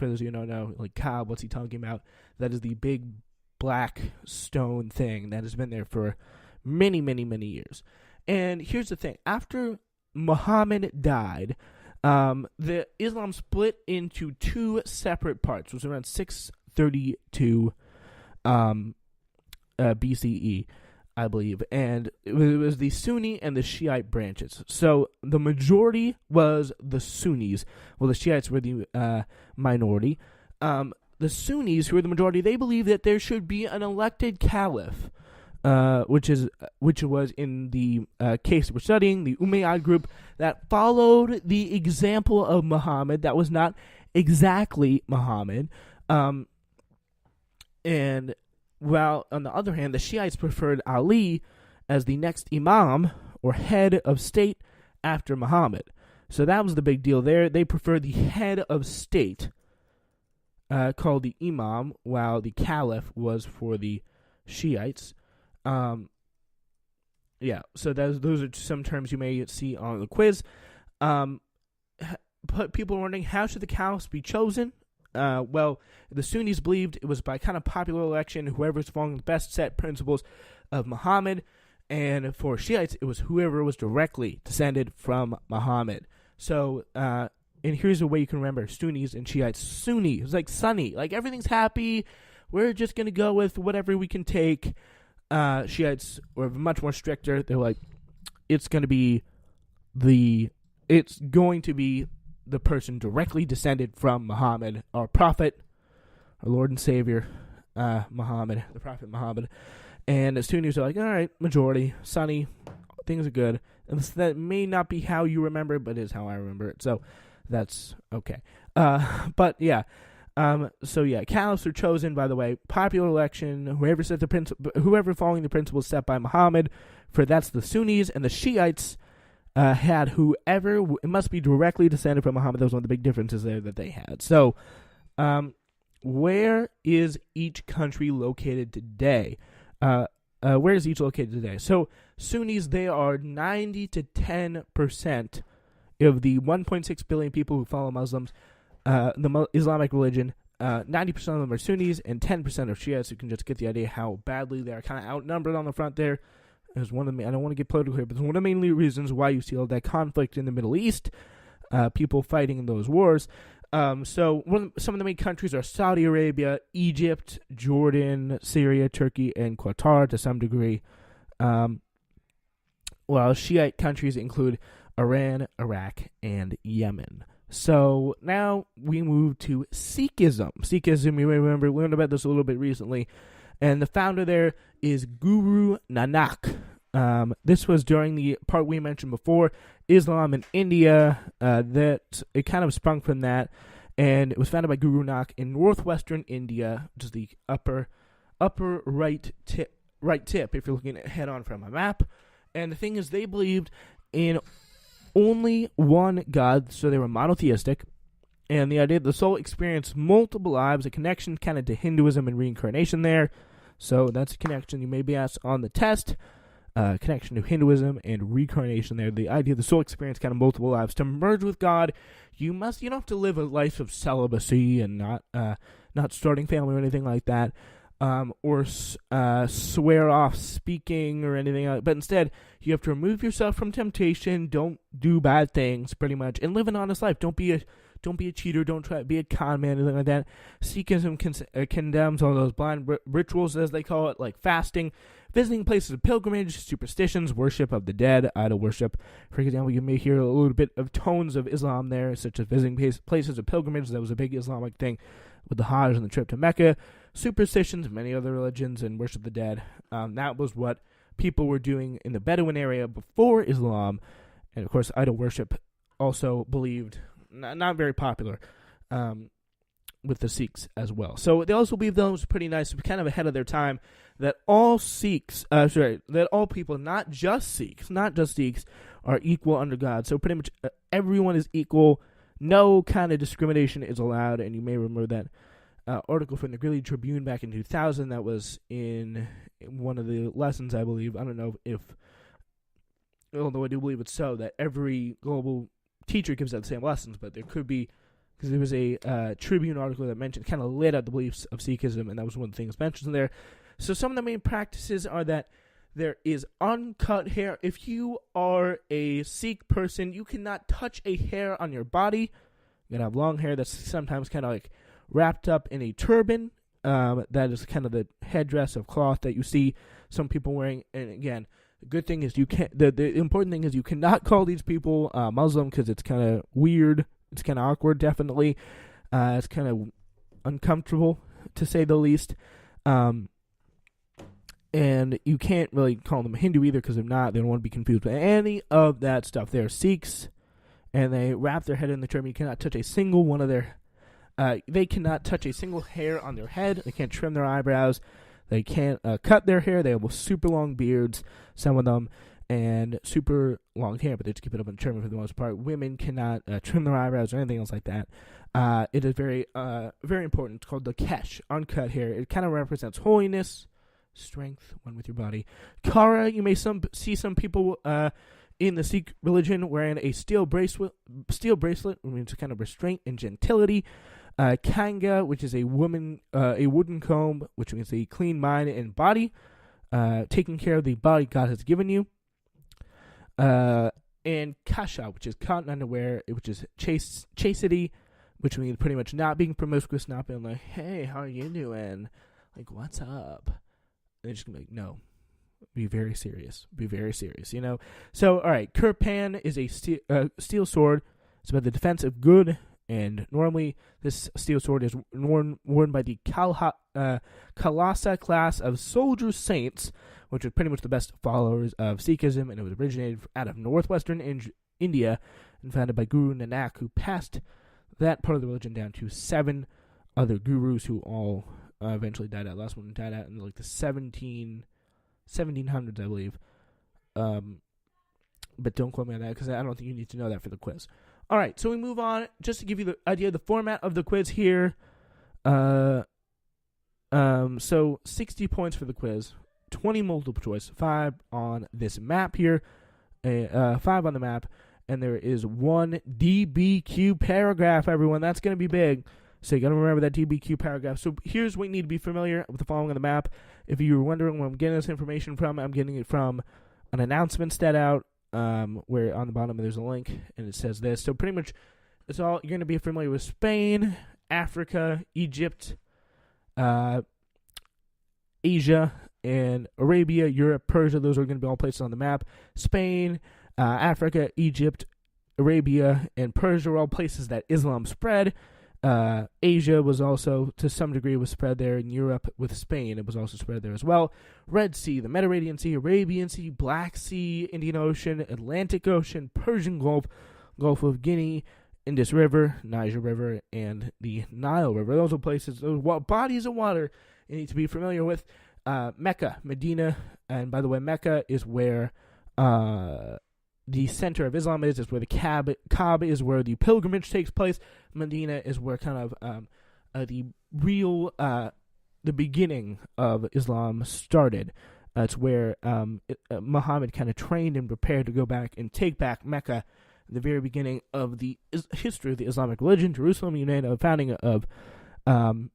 for those of you who don't know, like, Kaaba, what's he talking about? That is the big black stone thing that has been there for many, many, many years. And here's the thing. After Muhammad died, the Islam split into two separate parts. It was around 632 BCE, I believe. And it was the Sunni and the Shiite branches. So the majority was the Sunnis. Well, the Shiites were the minority. The Sunnis, who are the majority, they believe that there should be an elected caliph, which was in the case we're studying, the Umayyad group, that followed the example of Muhammad. That was not exactly Muhammad. And while, on the other hand, the Shiites preferred Ali as the next imam, or head of state, after Muhammad. So that was the big deal there. They preferred the head of state, called the imam, while the caliph was for the Shiites. So those are some terms you may see on the quiz. But people are wondering, how should the caliphs be chosen? Well, the Sunnis believed it was by kind of popular election, whoever's following the best set principles of Muhammad. And for Shiites, it was whoever was directly descended from Muhammad. So, and here's a way you can remember Sunnis and Shiites. Sunni, it's like sunny, like everything's happy. We're just going to go with whatever we can take. Shiites were much more stricter. They're like, it's going to be the person directly descended from Muhammad, our prophet, our Lord and Savior, Muhammad, the Prophet Muhammad. And the Sunnis are like, all right, majority, sunny, things are good. And that may not be how you remember it, but is how I remember it. So that's okay. But yeah. Caliphs are chosen, by the way, popular election, whoever following the principles set by Muhammad, for that's the Sunnis, and the Shiites had whoever, it must be directly descended from Muhammad. That was one of the big differences there that they had. So, where is each country located today? Where is each located today? So, Sunnis, they are 90 to 10% of the 1.6 billion people who follow Muslims. The Islamic religion, 90% of them are Sunnis and 10% are Shiites. You can just get the idea how badly they are kind of outnumbered on the front there. It's one of the, I don't want to get political here, but it's one of the main reasons why you see all that conflict in the Middle East, people fighting in those wars. Some of the main countries are Saudi Arabia, Egypt, Jordan, Syria, Turkey, and Qatar to some degree. While Shiite countries include Iran, Iraq, and Yemen. So now we move to Sikhism. Sikhism, you may remember, we learned about this a little bit recently. And the founder there is Guru Nanak. This was during the part we mentioned before, Islam in India. That it kind of sprung from that. And it was founded by Guru Nanak in northwestern India, which is the upper right tip if you're looking at head on from a map. And the thing is, they believed in only one God, so they were monotheistic, and the idea that the soul experienced multiple lives, a connection kind of to Hinduism and reincarnation there. So that's a connection you may be asked on the test, connection to Hinduism and reincarnation there. The idea the soul experienced kind of multiple lives. To merge with God, you don't have to live a life of celibacy and not starting family or anything like that. Or swear off speaking or anything like that. But instead, you have to remove yourself from temptation, don't do bad things, pretty much, and live an honest life. Don't be a cheater, don't try to be a con man, anything like that. Sikhism condemns all those blind rituals, as they call it, like fasting, visiting places of pilgrimage, superstitions, worship of the dead, idol worship. For example, you may hear a little bit of tones of Islam there, such as visiting places of pilgrimage. That was a big Islamic thing with the Hajj and the trip to Mecca. Superstitions, many other religions, and worship the dead. That was what people were doing in the Bedouin area before Islam. And, of course, idol worship also believed, not very popular, with the Sikhs as well. So they also believed those pretty nice, kind of ahead of their time, that all that all people, not just Sikhs, are equal under God. So pretty much everyone is equal. No kind of discrimination is allowed, and you may remember that article from the Greeley Tribune back in 2000 that was in one of the lessons, I believe. I don't know although I do believe it's so, that every global teacher gives out the same lessons, but there could be because there was a Tribune article that mentioned, kind of laid out the beliefs of Sikhism, and that was one of the things mentioned in there. So some of the main practices are that there is uncut hair. If you are a Sikh person, you cannot touch a hair on your body. You gotta have long hair that's sometimes kind of like wrapped up in a turban. That is kind of the headdress of cloth that you see some people wearing. And again, the good thing is you can't. The important thing is you cannot call these people Muslim, because it's kind of weird. It's kind of awkward. Definitely, it's kind of uncomfortable to say the least. And you can't really call them Hindu either, because they're not. They don't want to be confused with any of that stuff. They're Sikhs, and they wrap their head in the turban. You cannot touch a single one of their. They cannot touch a single hair on their head. They can't trim their eyebrows. They can't cut their hair. They have super long beards, some of them, and super long hair, but they just keep it up in the turban for the most part. Women cannot trim their eyebrows or anything else like that. It is very, very important. It's called the kesh, uncut hair. It kind of represents holiness, strength, one with your body. Kara, you may see some people in the Sikh religion wearing a steel bracelet, which means a kind of restraint and gentility. Kanga, which is a wooden comb, which means a clean mind and body, taking care of the body God has given you. And kasha, which is cotton underwear, which is chastity, which means pretty much not being promiscuous, not being like, hey, how are you doing? Like, what's up? They're just going to be like, no, be very serious, you know? So, all right, Kirpan is a steel sword. It's about the defense of good, and normally this steel sword is worn by the Khalsa class of soldier saints, which are pretty much the best followers of Sikhism, and it was originated out of northwestern India and founded by Guru Nanak, who passed that part of the religion down to 7 other gurus who all eventually died out. Last one died out in like the 1700s, I believe. But don't quote me on that, because I don't think you need to know that for the quiz. All right, so we move on. Just to give you the idea of the format of the quiz here. So 60 points for the quiz, 20 multiple choice, 5 on this map here, 5 on the map, and there is 1 DBQ paragraph, everyone. That's going to be big. So you got to remember that DBQ paragraph. So here's what you need to be familiar with the following on the map. If you were wondering where I'm getting this information from, I'm getting it from an announcement stat out, where on the bottom there's a link, and it says this. So pretty much, it's all you're going to be familiar with: Spain, Africa, Egypt, Asia, and Arabia, Europe, Persia. Those are going to be all places on the map. Spain, Africa, Egypt, Arabia, and Persia are all places that Islam spread. Asia was also, to some degree, was spread there. In Europe, with Spain, it was also spread there as well. Red Sea, the Mediterranean Sea, Arabian Sea, Black Sea, Indian Ocean, Atlantic Ocean, Persian Gulf, Gulf of Guinea, Indus River, Niger River, and the Nile River. Those are places, those bodies of water you need to be familiar with. Mecca, Medina, and by the way, Mecca is where the center of Islam is. It's where the Kaaba is, where the pilgrimage takes place. Medina is where kind of the real, the beginning of Islam started. It's where Muhammad kind of trained and prepared to go back and take back Mecca, the very beginning of the history of the Islamic religion. Jerusalem, founding of one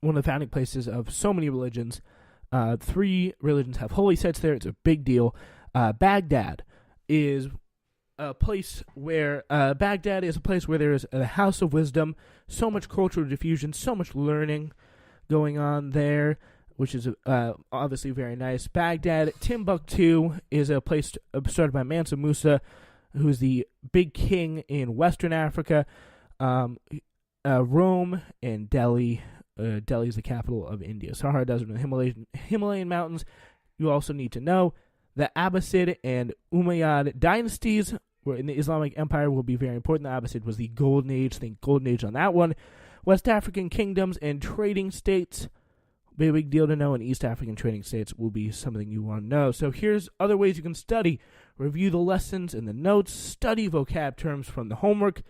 of the founding places of so many religions. 3 religions have holy sites there. It's a big deal. Baghdad is a place where there is a house of wisdom, so much cultural diffusion, so much learning going on there, which is obviously very nice. Baghdad, Timbuktu is a place started by Mansa Musa, who's the big king in Western Africa. Rome and Delhi. Delhi is the capital of India. Sahara Desert and the Himalayan mountains. You also need to know the Abbasid and Umayyad dynasties were in the Islamic Empire will be very important. The Abbasid was the Golden Age. Think Golden Age on that one. West African kingdoms and trading states. Be a big deal to know, and East African trading states will be something you want to know. So here's other ways you can study. Review the lessons and the notes. Study vocab terms from the homework.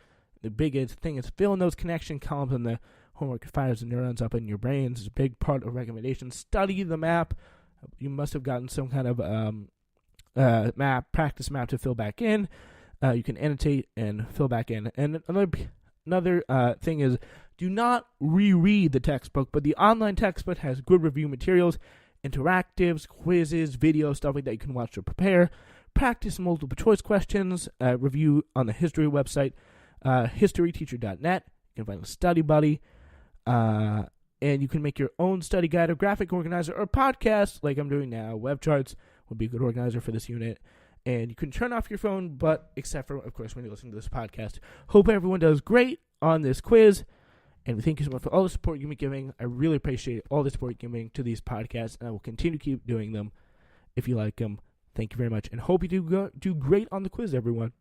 The biggest thing is fill in those connection columns in the homework. It fires the neurons up in your brains. It's a big part of recommendations. Study the map. You must have gotten some kind of practice map to fill back in. You can annotate and fill back in. And another another thing is, do not reread the textbook, but the online textbook has good review materials, interactives, quizzes, videos, stuff like that you can watch to prepare. Practice multiple choice questions, review on the history website, historyteacher.net. You can find a study buddy, and you can make your own study guide or graphic organizer or podcast like I'm doing now. Web charts would be a good organizer for this unit. And you can turn off your phone, but except for, of course, when you're listening to this podcast. Hope everyone does great on this quiz. And thank you so much for all the support you've been giving. I really appreciate all the support you're giving to these podcasts, and I will continue to keep doing them if you like them. Thank you very much, and hope you do great on the quiz, everyone.